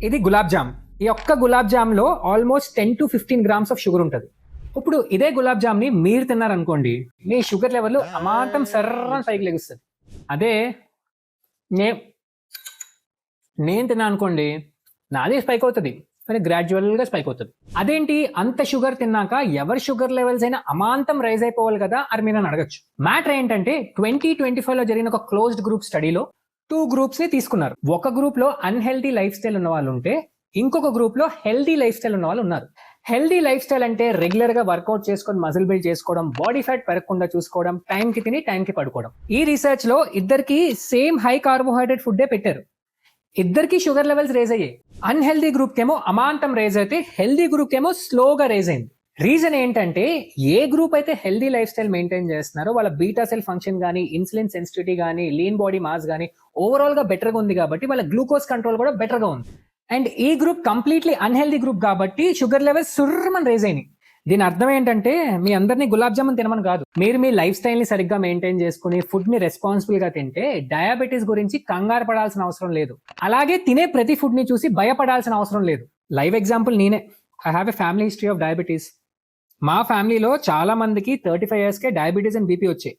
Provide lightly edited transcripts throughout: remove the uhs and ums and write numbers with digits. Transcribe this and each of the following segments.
ఇది గులాబ్ జామ్. ఈ ఒక్క గులాబ్ జామ్‌లో ఆల్మోస్ట్ 10-15 గ్రామ్స్ ఆఫ్ షుగర్ ఉంటది. ఇప్పుడు ఇదే గులాబ్ జామ్‌ని మీరు తిన్నారనుకోండి, మీ షుగర్ లెవెల్ అమాంతం సర్రని పైకి లెగుస్తది. అదే నే నేను తిన్నా అనుకోండి, నాది స్పైక్ అవుతది. కానీ గ్రాడ్యువల్‌గా స్పైక్ అవుతది. అదేంటి అంత షుగర్ తిన్నాక ఎవరి షుగర్ లెవెల్స్ అయినా అమాంతం రైజ్ అయిపోవాలి కదా! అని మీరు నన్ను అడగొచ్చు. మ్యాటర్ ఏంటంటే 2025లో జరిగిన ఒక క్లోజ్డ్ గ్రూప్ స్టడీలో 2 గ్రూప్స్‌ని తీసుకున్నారు. ఒక గ్రూప్‌లో అన్‌హెల్తీ లైఫ్ స్టైల్ ఉన్న వాళ్ళు ఉంటే, ఇంకొక గ్రూప్‌లో హెల్తీ లైఫ్ స్టైల్ ఉన్న వాళ్ళు ఉన్నారు. హెల్తీ లైఫ్ స్టైల్ అంటే రెగ్యులర్‌గా వర్కౌట్ చేసుకొని మజిల్ బిల్డ్ చేసుకోవడం, బాడీ ఫ్యాట్ పెరగకుండా చూసుకోవడం, టైంకి తిని టైంకి పడుకోవడం. ఈ రీసెర్చ్‌లో ఇద్దరికి సేమ్ హై కార్బోహైడ్రేట్ ఫుడ్డే పెట్టారు. ఇద్దరికి షుగర్ లెవెల్స్ రేజ్ అయ్యాయి. అన్‌హెల్తీ గ్రూప్ కేమో అమాంతం రేజ్ అయితే, హెల్తీ గ్రూప్ కేమో స్లోగా రేజ్ అయింది. రీజన్ ఏంటంటే ఏ గ్రూప్ అయితే హెల్దీ లైఫ్ స్టైల్ మెయింటైన్ చేస్తున్నారో వాళ్ళ బీటా సెల్ ఫంక్షన్ కానీ, ఇన్సులిన్ సెన్సిటివిటీ కానీ, లీన్ బాడీ మాస్ కానీ ఓవరాల్ గా బెటర్ గా ఉంది కాబట్టి వాళ్ళ గ్లూకోజ్ కంట్రోల్ కూడా బెటర్ గా ఉంది. అండ్ ఈ గ్రూప్ కంప్లీట్లీ అన్హెల్దీ గ్రూప్ కాబట్టి షుగర్ లెవెల్స్ సుర్రమని రేజ్ అయినాయి. దీని అర్థం ఏంటంటే మీ అందరినీ గులాబ్ జామున్ తినమని కాదు, మీరు మీ లైఫ్ స్టైల్ ని సరిగ్గా మెయింటైన్ చేసుకుని ఫుడ్ ని రెస్పాన్సిబుల్ గా తింటే డయాబెటీస్ గురించి కంగారు పడాల్సిన అవసరం లేదు. అలాగే తినే ప్రతి ఫుడ్ ని చూసి భయపడాల్సిన అవసరం లేదు. లైవ్ ఎగ్జాంపుల్ నేనే. I have a family history of diabetes. మా ఫ్యామిలీలో చాలా మందికి 35 years K diabetes and BP వచ్చాయి.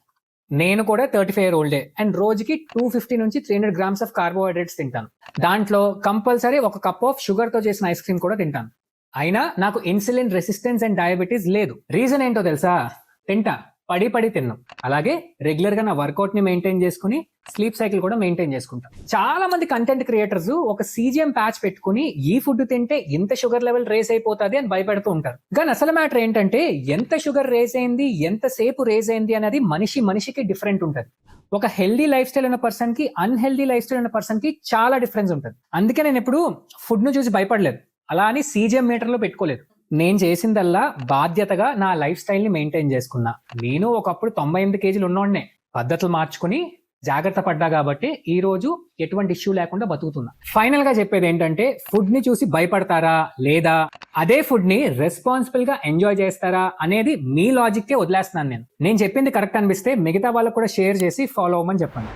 నేను కూడా 35 year old అండ్ రోజుకి 250 నుంచి 300 గ్రామ్స్ ఆఫ్ కార్బోహైడ్రేట్స్ తింటాను. దాంట్లో కంపల్సరీ ఒక కప్ ఆఫ్ షుగర్ తో చేసిన ఐస్ క్రీమ్ కూడా తింటాను. అయినా నాకు ఇన్సులిన్ రెసిస్టెన్స్ అండ్ డయాబెటీస్ లేదు. రీజన్ ఏంటో తెలుసా? తింటా, పడి తిన్నాం. అలాగే రెగ్యులర్ గా నా వర్కౌట్ ని మెయింటైన్ చేసుకుని స్లీప్ సైకిల్ కూడా మెయింటైన్ చేసుకుంటాం. చాలా మంది కంటెంట్ క్రియేటర్స్ ఒక సీజిఎం ప్యాచ్ పెట్టుకుని ఈ ఫుడ్ తింటే ఎంత షుగర్ లెవెల్ రేస్ అయిపోతుంది అని భయపెడుతూ ఉంటారు. కానీ అసలు మ్యాటర్ ఏంటంటే ఎంత షుగర్ రేస్ అయింది, ఎంతసేపు రేస్ అయింది అనేది మనిషికి డిఫరెంట్ ఉంటుంది. ఒక హెల్దీ లైఫ్ స్టైల్ ఉన్న పర్సన్ కి, అన్హెల్దీ లైఫ్ స్టైల్ ఉన్న పర్సన్ కి చాలా డిఫరెన్స్ ఉంటుంది. అందుకే నేను ఎప్పుడు ఫుడ్ ను చూసి భయపడలేదు, అలా అని సీజిఎం మీటర్ లో పెట్టుకోలేదు. నేను చేసిందల్లా బాధ్యతగా నా లైఫ్ స్టైల్ ని మెయింటైన్ చేసుకున్నా. నేను ఒకప్పుడు 98 kgs ఉన్నోడ్నే పద్ధతులు మార్చుకుని జాగ్రత్త పడ్డా కాబట్టి ఈ రోజు ఎటువంటి ఇష్యూ లేకుండా బతుకుతున్నా. ఫైనల్ గా చెప్పేది ఏంటంటే ఫుడ్ ని చూసి భయపడతారా లేదా అదే ఫుడ్ ని రెస్పాన్సిబుల్ గా ఎంజాయ్ చేస్తారా అనేది మీ లాజిక్ కే వదిలేస్తున్నాను. నేను చెప్పింది కరెక్ట్ అనిపిస్తే మిగతా వాళ్ళకు కూడా షేర్ చేసి ఫాలో అవ్వమని చెప్పండి.